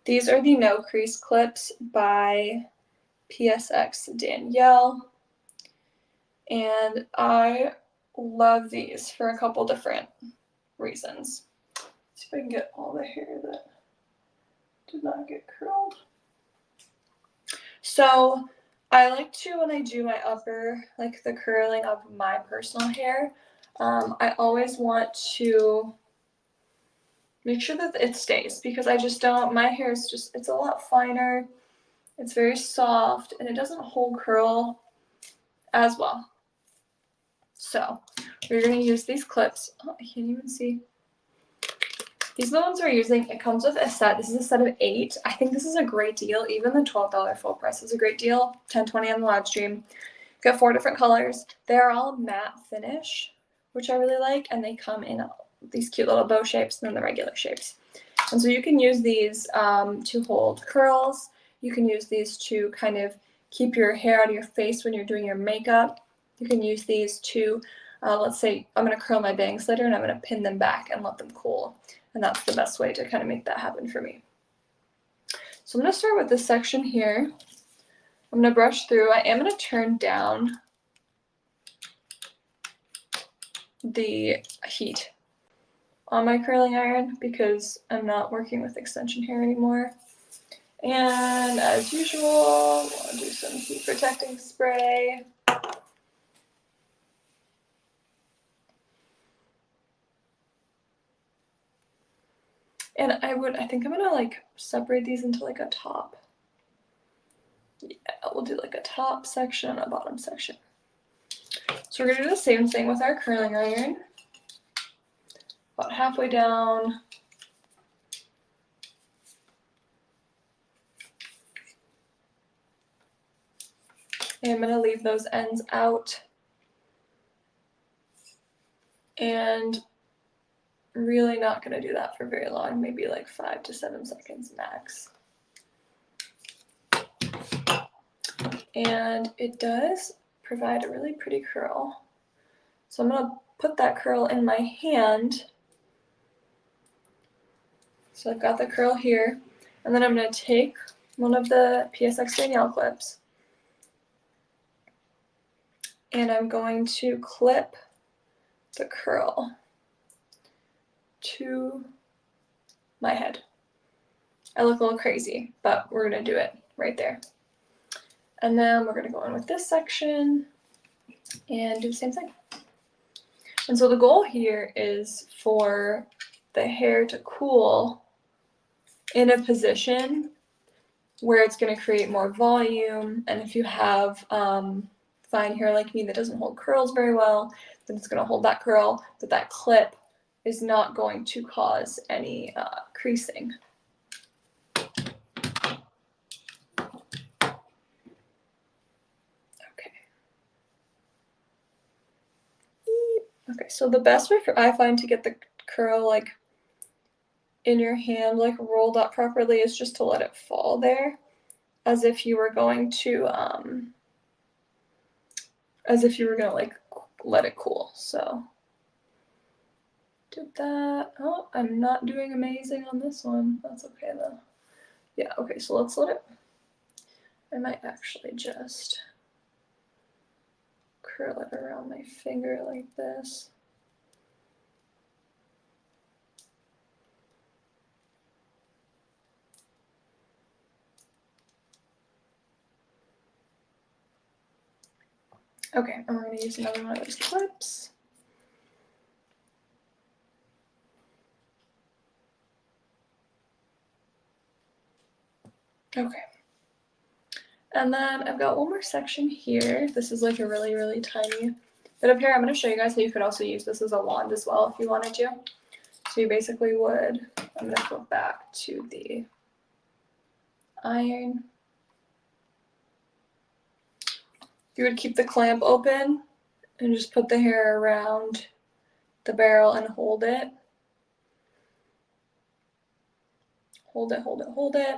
These are the No Crease clips by PSXDanielle. And I love these for a couple different reasons. Let's see if I can get all the hair that did not get curled. So I like to, when I do my upper, like the curling of my personal hair, I always want to make sure that it stays, because I just don't, my hair is just, it's a lot finer, it's very soft, and it doesn't hold curl as well. So we're going to use these clips. Oh, I can't even see. These are the ones we're using. It comes with a set. This is a set of 8. I think this is a great deal. Even the $12 full price is a great deal. $10.20 on the live stream. Got 4 different colors. They're all matte finish, which I really like, and they come in these cute little bow shapes and then the regular shapes. And so you can use these to hold curls. You can use these to kind of keep your hair out of your face when you're doing your makeup. You can use these to, let's say I'm going to curl my bangs later and I'm going to pin them back and let them cool. And that's the best way to kind of make that happen for me. So I'm going to start with this section here. I'm going to brush through. I am going to turn down the heat on my curling iron because I'm not working with extension hair anymore. And as usual, I'll do some heat protecting spray. And I think I'm gonna like separate these into like a top. Yeah, we'll do like a top section and a bottom section. So we're gonna do the same thing with our curling iron. About halfway down. And I'm gonna leave those ends out. And really not gonna do that for very long, maybe like 5 to 7 seconds max. And it does provide a really pretty curl. So I'm gonna put that curl in my hand. So I've got the curl here, and then I'm gonna take one of the PSXDanielle clips, and I'm going to clip the curl to my head. I look a little crazy, but we're gonna do it right there. And then we're gonna go in with this section and do the same thing. And so the goal here is for the hair to cool in a position where it's going to create more volume. And if you have fine hair like me that doesn't hold curls very well, then it's going to hold that curl, but that clip is not going to cause any creasing. Okay, so the best way I find to get the curl like in your hand, like rolled up properly, is just to let it fall there, as if you were going to like let it cool. So did that. Oh, I'm not doing amazing on this one. That's okay though. Yeah, okay, so let's let it. I might actually just curl it around my finger like this. Okay, and we're going to use another one of those clips. Okay. And then I've got one more section here. This is like a really, really tiny bit of hair. I'm going to show you guys how you could also use this as a wand as well if you wanted to. So you basically would, I'm going to go back to the iron. You would keep the clamp open and just put the hair around the barrel and hold it. Hold it, hold it, hold it.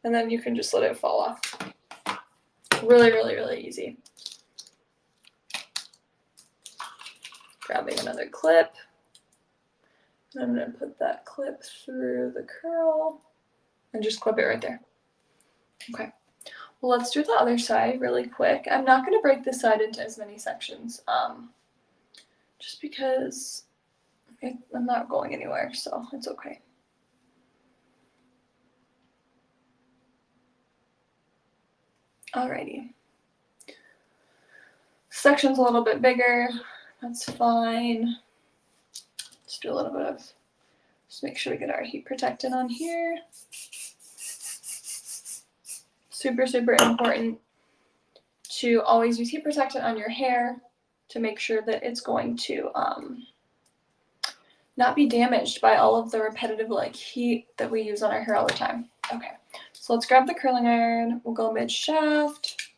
And then you can just let it fall off. Really, really, really easy. Grabbing another clip. And I'm going to put that clip through the curl. and just clip it right there. Okay. Well, let's do the other side really quick. I'm not going to break this side into as many sections, just because I'm not going anywhere, so it's okay. Alrighty. Section's a little bit bigger. That's fine. Let's do a little bit of, just make sure we get our heat protectant on here. Super, super important to always use heat protectant on your hair to make sure that it's going to not be damaged by all of the repetitive like heat that we use on our hair all the time. Okay, so let's grab the curling iron. We'll go mid shaft.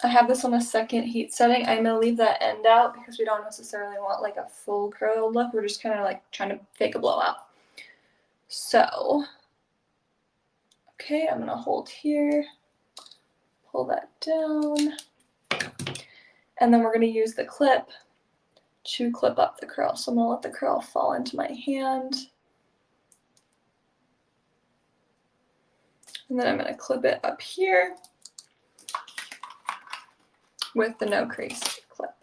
I have this on a second heat setting. I'm gonna leave that end out because we don't necessarily want like a full curled look. We're just kind of like trying to fake a blowout. So, okay, I'm gonna hold here, pull that down, and then we're gonna use the clip to clip up the curl. So I'm gonna let the curl fall into my hand. And then I'm gonna clip it up here with the no crease clip.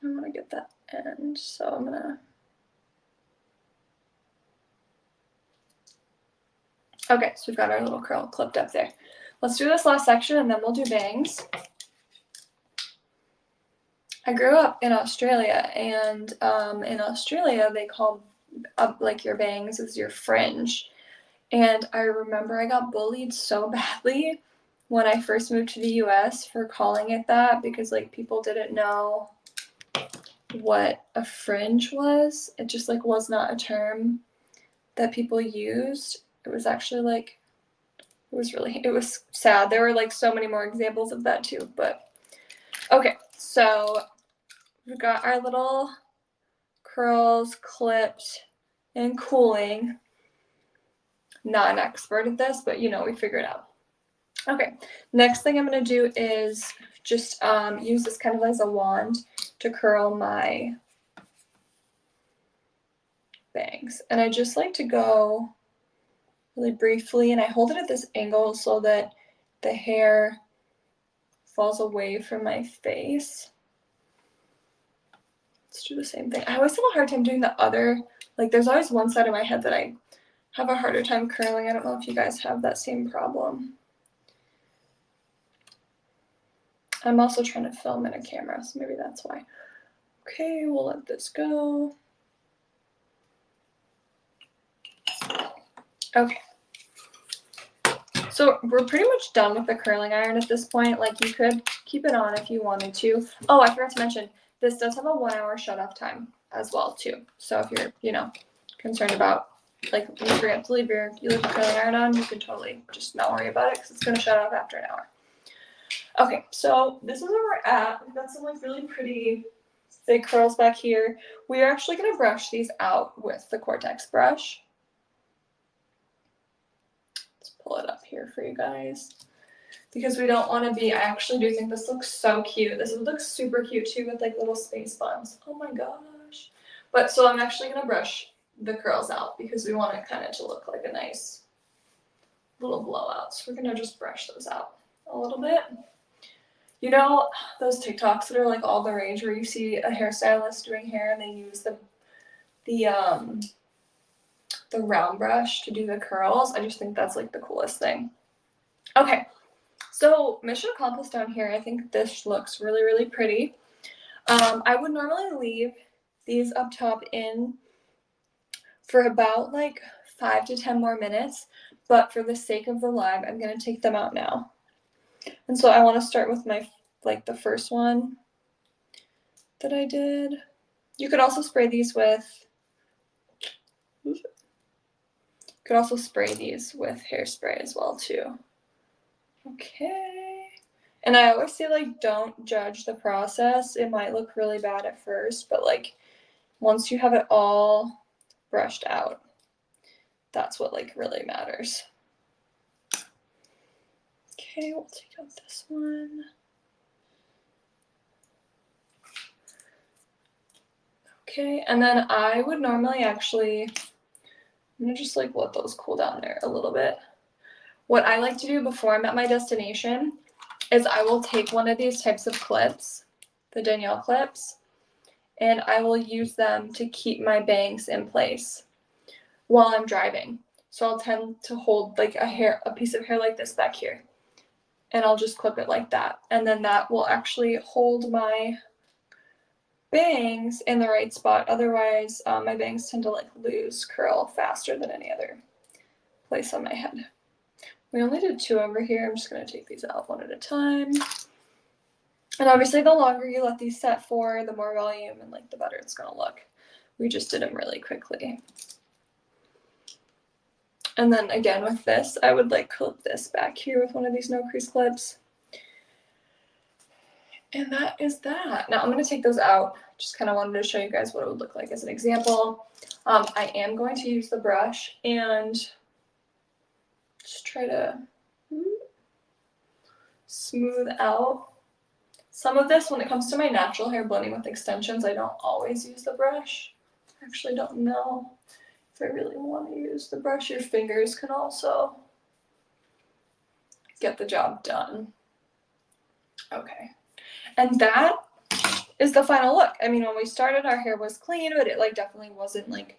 I wanna get that end, so I'm gonna, okay, so we've got our little curl clipped up there. Let's do this last section and then we'll do bangs. I grew up in Australia, and in Australia they call up like your bangs as your fringe. And I remember I got bullied so badly when I first moved to the US for calling it that because like people didn't know what a fringe was. It just like was not a term that people used. It was actually like, it was sad. There were like so many more examples of that too, but okay. So we've got our little curls clipped and cooling. Not an expert at this, but you know, we figured it out. Okay, next thing I'm gonna do is just use this kind of as a wand to curl my bangs. And I just like to go really briefly, and I hold it at this angle so that the hair falls away from my face. Let's do the same thing. I always have a hard time doing the other, like there's always one side of my head that I have a harder time curling. I don't know if you guys have that same problem. I'm also trying to film in a camera, so maybe that's why. Okay, we'll let this go. Okay. So we're pretty much done with the curling iron at this point. Like you could keep it on if you wanted to. Oh, I forgot to mention, this does have a 1 hour shut off time as well too. So if you're, you know, concerned about like you forget to leave the curling iron on, you can totally just not worry about it because it's gonna shut off after an hour. Okay, so this is where we're at. We've got some like really pretty thick curls back here. We are actually gonna brush these out with the Cortex brush. Let's pull it up here for you guys. Because we don't want to be, I actually do think this looks so cute. This would look super cute too with like little space buns. Oh my gosh. But so I'm actually gonna brush the curls out because we want it kind of to look like a nice little blowout. So we're gonna just brush those out a little bit. You know those TikToks that are like all the rage where you see a hairstylist doing hair and they use the round brush to do the curls? I just think that's like the coolest thing. Okay, so mission accomplished down here. I think this looks really, really pretty. I would normally leave these up top in for about like 5 to 10 more minutes, but for the sake of the live, I'm gonna take them out now. And so I want to start with my the first one that I did. You could also spray these with hairspray as well too. Okay. And I always say like don't judge the process. It might look really bad at first, but like once you have it all brushed out, that's what like really matters. Okay, we'll take out this one. Okay, and then I would normally actually, I'm gonna just like let those cool down there a little bit. What I like to do before I'm at my destination is I will take one of these types of clips, the Danielle clips, and I will use them to keep my bangs in place while I'm driving. So I'll tend to hold like a piece of hair like this back here, and I'll just clip it like that. And then that will actually hold my bangs in the right spot. Otherwise, my bangs tend to like lose curl faster than any other place on my head. We only did 2 over here. I'm just gonna take these out one at a time. And obviously the longer you let these set for, the more volume and like the better it's gonna look. We just did them really quickly. And then again with this, I would like clip this back here with one of these no crease clips. And that is that. Now I'm gonna take those out. Just kind of wanted to show you guys what it would look like as an example. I am going to use the brush and just try to smooth out some of this. When it comes to my natural hair blending with extensions, I don't always use the brush. I actually don't know if I really want to use the brush. Your fingers can also get the job done. Okay, and that is the final look. I mean, when we started, our hair was clean, but it like definitely wasn't like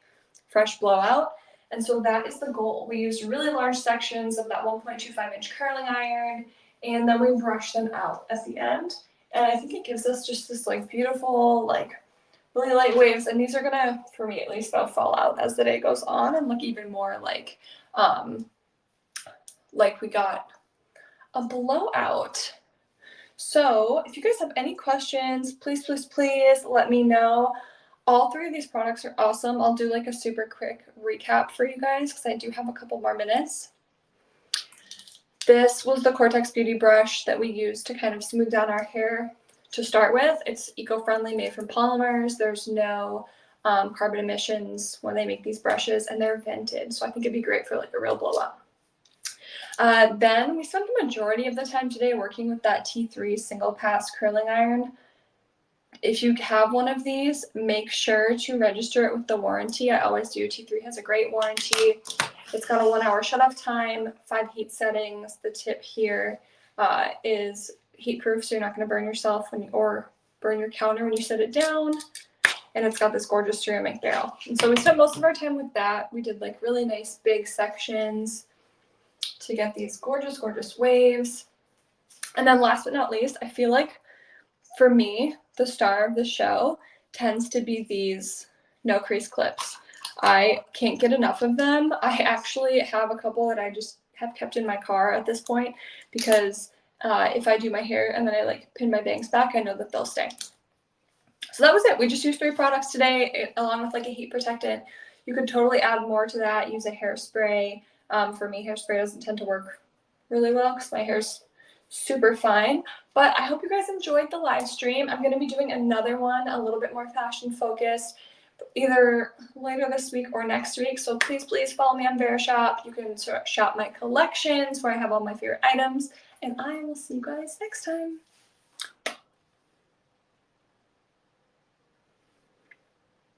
fresh blowout. And so that is the goal. We used really large sections of that 1.25-inch curling iron, and then we brushed them out at the end. And I think it gives us just this like beautiful, like really light waves. And these are gonna, for me at least, they'll fall out as the day goes on and look even more like we got a blowout. So if you guys have any questions, please, please, please let me know. All 3 of these products are awesome. I'll do like a super quick recap for you guys because I do have a couple more minutes. This was the Cortex Beauty brush that we used to kind of smooth down our hair to start with. It's eco-friendly, made from polymers. There's no carbon emissions when they make these brushes, and they're vented. So I think it'd be great for like a real blowout. Then we spent the majority of the time today working with that T3 single pass curling iron. If you have one of these, make sure to register it with the warranty. I always do. T3 has a great warranty. It's got a 1-hour shut-off time, 5 heat settings. The tip here is heat-proof, so you're not going to burn yourself or burn your counter when you set it down. And it's got this gorgeous ceramic barrel. And so we spent most of our time with that. We did like really nice big sections to get these gorgeous, gorgeous waves. And then last but not least, I feel like for me, the star of the show tends to be these no crease clips. I can't get enough of them. I actually have a couple that I just have kept in my car at this point because if I do my hair and then I like pin my bangs back, I know that they'll stay. So that was it. We just used 3 products today along with like a heat protectant. You could totally add more to that. Use a hairspray. For me, hairspray doesn't tend to work really well because my hair's super fine. But I hope you guys enjoyed the live stream. I'm going to be doing another one a little bit more fashion focused either later this week or next week. So please, please follow me on Verishop. You can shop my collections where I have all my favorite items. And I will see you guys next time.